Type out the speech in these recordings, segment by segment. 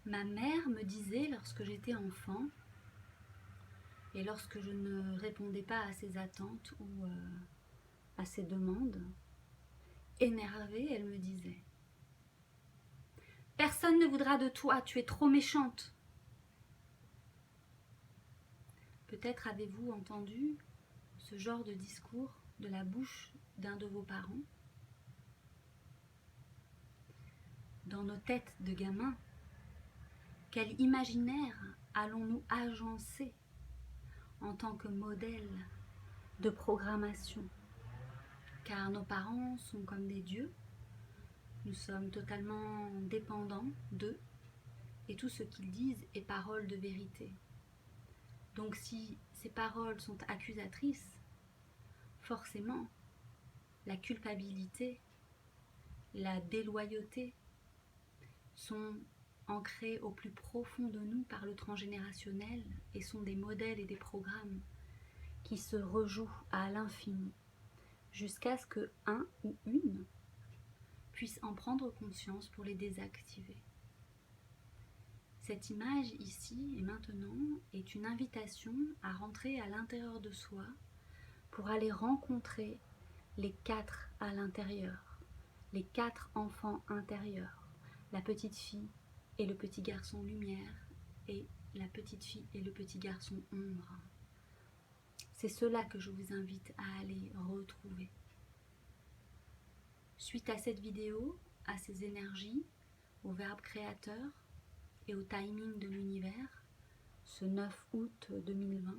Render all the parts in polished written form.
Ma mère me disait lorsque j'étais enfant, et lorsque je ne répondais pas à ses attentes ou à ses demandes, énervée, elle me disait « Personne ne voudra de toi, tu es trop méchante !» Peut-être avez-vous entendu ce genre de discours de la bouche d'un de vos parents. Dans nos têtes de gamins, quel imaginaire allons-nous agencer en tant que modèle de programmation? Car nos parents sont comme des dieux, nous sommes totalement dépendants d'eux et tout ce qu'ils disent est parole de vérité. Donc si ces paroles sont accusatrices, forcément la culpabilité, la déloyauté sont ancrées au plus profond de nous par le transgénérationnel et sont des modèles et des programmes qui se rejouent à l'infini jusqu'à ce que un ou une puisse en prendre conscience pour les désactiver. Cette image ici et maintenant est une invitation à rentrer à l'intérieur de soi pour aller rencontrer les 4 à l'intérieur, les 4 enfants intérieurs, la petite fille et le petit garçon lumière et la petite fille et le petit garçon ombre. C'est cela que je vous invite à aller retrouver. Suite à cette vidéo, à ces énergies, au verbe créateur et au timing de l'univers, ce 9 août 2020,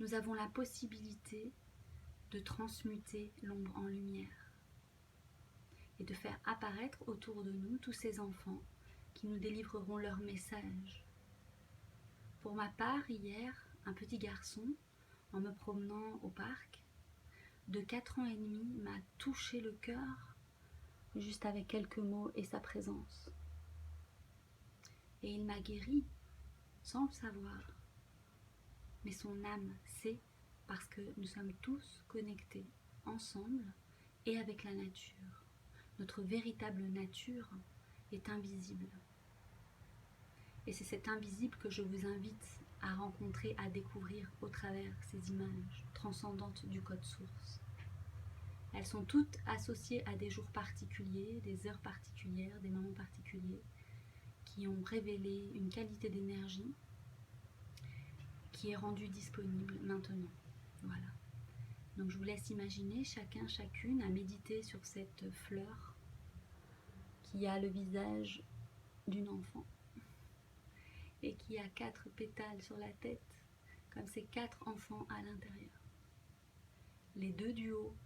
nous avons la possibilité de transmuter l'ombre en lumière et de faire apparaître autour de nous tous ces enfants qui nous délivreront leur message. Pour ma part, hier, un petit garçon, en me promenant au parc, de 4 ans et demi, m'a touché le cœur juste avec quelques mots et sa présence. Et il m'a guéri sans le savoir. Mais son âme sait parce que nous sommes tous connectés ensemble et avec la nature. Notre véritable nature est invisible. Et c'est cet invisible que je vous invite à rencontrer, à découvrir au travers ces images transcendantes du code source. Elles sont toutes associées à des jours particuliers, des heures particulières, des moments particuliers qui ont révélé une qualité d'énergie qui est rendue disponible maintenant. Voilà. Donc je vous laisse imaginer chacun, chacune à méditer sur cette fleur qui a le visage d'une enfant et qui a 4 pétales sur la tête, comme ces 4 enfants à l'intérieur. Les 2 du haut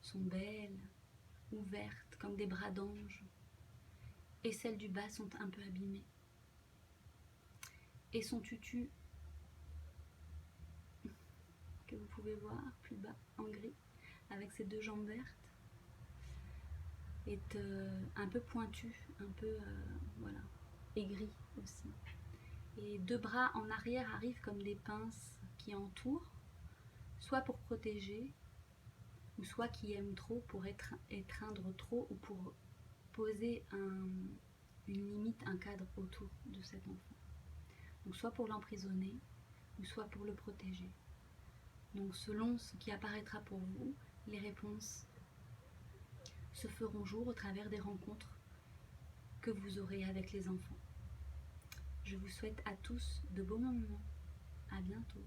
sont belles, ouvertes, comme des bras d'ange, et celles du bas sont un peu abîmées. Et son tutu, que vous pouvez voir plus bas, en gris, avec ses 2 jambes vertes, est un peu pointu, un peu, voilà, et gris aussi. Et 2 bras en arrière arrivent comme des pinces qui entourent, soit pour protéger, ou soit qui aiment trop pour étreindre trop, ou pour poser une limite, un cadre autour de cet enfant. Donc soit pour l'emprisonner, ou soit pour le protéger. Donc selon ce qui apparaîtra pour vous, les réponses se feront jour au travers des rencontres que vous aurez avec les enfants. Je vous souhaite à tous de beaux moments. À bientôt.